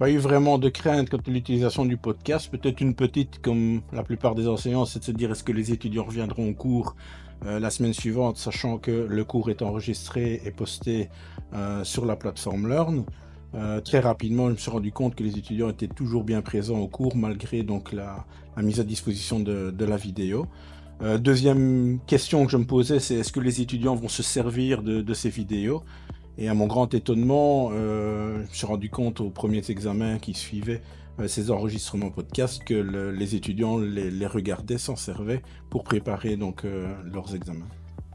pas eu vraiment de crainte quant à l'utilisation du podcast. Peut-être une petite, comme la plupart des enseignants, c'est de se dire est-ce que les étudiants reviendront au cours la semaine suivante, sachant que le cours est enregistré et posté sur la plateforme Learn. Très rapidement, je me suis rendu compte que les étudiants étaient toujours bien présents au cours, malgré donc la mise à disposition de la vidéo. Deuxième question que je me posais, c'est est-ce que les étudiants vont se servir de ces vidéos? Et à mon grand étonnement, je me suis rendu compte aux premiers examens qui suivaient ces enregistrements podcast que les étudiants les regardaient, s'en servaient pour préparer donc leurs examens.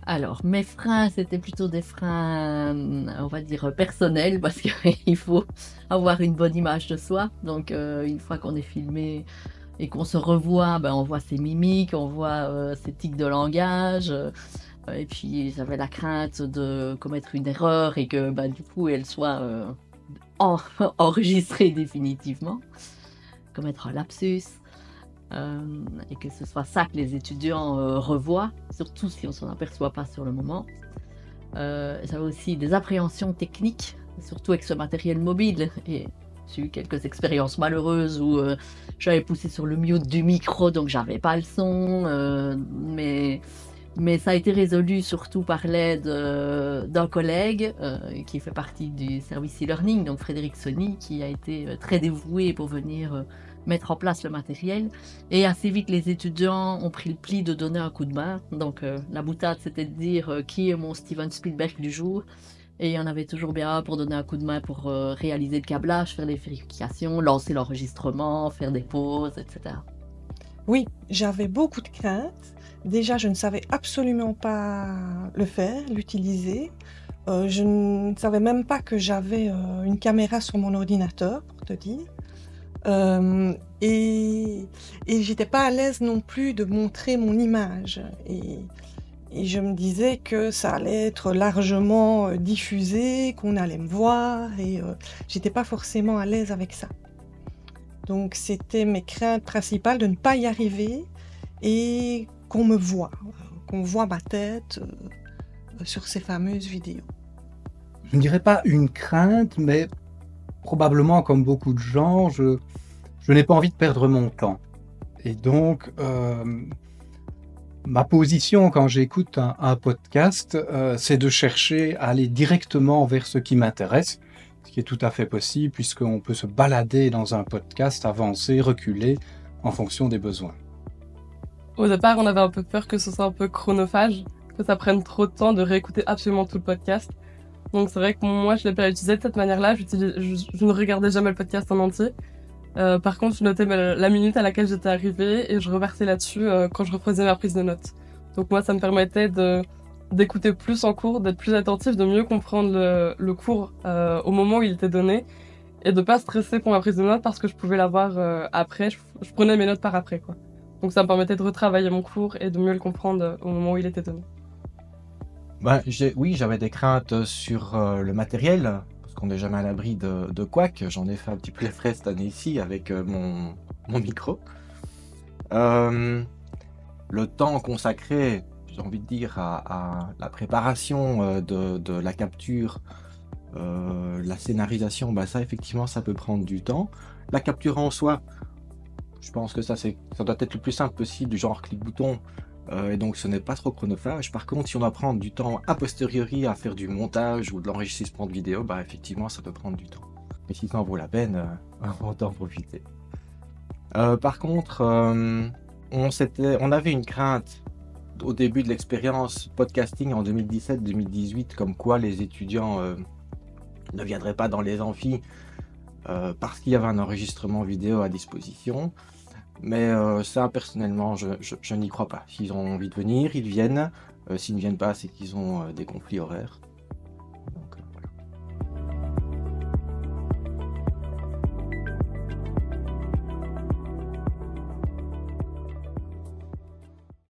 Alors, mes freins, c'était plutôt des freins, on va dire, personnels, parce qu'il faut avoir une bonne image de soi. Donc, une fois qu'on est filmé et qu'on se revoit, ben, on voit ses mimiques, on voit ses tics de langage. Et puis, j'avais la crainte de commettre une erreur et que, ben, du coup, elle soit enregistrée définitivement, commettre un lapsus. Et que ce soit ça que les étudiants revoient, surtout si on s'en aperçoit pas sur le moment. J'avais aussi des appréhensions techniques, surtout avec ce matériel mobile. Et j'ai eu quelques expériences malheureuses où j'avais poussé sur le mute du micro, donc j'avais pas le son. Mais ça a été résolu surtout par l'aide d'un collègue qui fait partie du service e-learning, donc Frédéric Sony, qui a été très dévoué pour venir mettre en place le matériel. Et assez vite, les étudiants ont pris le pli de donner un coup de main. Donc la boutade, c'était de dire qui est mon Steven Spielberg du jour. Et il y en avait toujours bien un pour donner un coup de main pour réaliser le câblage, faire les vérifications, lancer l'enregistrement, faire des pauses, etc. Oui, j'avais beaucoup de craintes. Déjà, je ne savais absolument pas le faire, l'utiliser. Je ne savais même pas que j'avais une caméra sur mon ordinateur, pour te dire. Et j'étais pas à l'aise non plus de montrer mon image. Et je me disais que ça allait être largement diffusé, qu'on allait me voir, et j'étais pas forcément à l'aise avec ça. Donc c'était mes craintes principales de ne pas y arriver et qu'on me voit, qu'on voit ma tête sur ces fameuses vidéos. Je ne dirais pas une crainte, mais probablement comme beaucoup de gens, je n'ai pas envie de perdre mon temps. Et donc, ma position quand j'écoute un podcast, c'est de chercher à aller directement vers ce qui m'intéresse, ce qui est tout à fait possible puisqu'on peut se balader dans un podcast, avancer, reculer en fonction des besoins. Au départ, on avait un peu peur que ce soit un peu chronophage, que ça prenne trop de temps de réécouter absolument tout le podcast. Donc c'est vrai que moi, je l'ai pas utilisé de cette manière-là. Je ne regardais jamais le podcast en entier. Par contre, je notais la minute à laquelle j'étais arrivée et je reversais là-dessus quand je refaisais ma prise de notes. Donc moi, ça me permettait d'écouter plus en cours, d'être plus attentif, de mieux comprendre le cours au moment où il était donné et de pas stresser pour ma prise de notes parce que je pouvais l'avoir après. Je prenais mes notes par après, quoi. Donc ça me permettait de retravailler mon cours et de mieux le comprendre au moment où il était donné. Oui, j'avais des craintes sur le matériel, parce qu'on n'est jamais à l'abri de couacs. J'en ai fait un petit peu les frais cette année-ci avec mon micro. Le temps consacré, j'ai envie de dire, à la préparation de la capture, la scénarisation, ça effectivement ça peut prendre du temps. La capture en soi, je pense que ça doit être le plus simple possible, du genre clic-bouton, et donc ce n'est pas trop chronophage. Par contre, si on doit prendre du temps a posteriori à faire du montage ou de l'enregistrement de vidéo, effectivement ça peut prendre du temps. Mais si ça en vaut la peine, autant en profiter. Par contre, on avait une crainte au début de l'expérience podcasting en 2017-2018, comme quoi les étudiants ne viendraient pas dans les amphis parce qu'il y avait un enregistrement vidéo à disposition. Mais ça, personnellement, je n'y crois pas. S'ils ont envie de venir, ils viennent. S'ils ne viennent pas, c'est qu'ils ont des conflits horaires.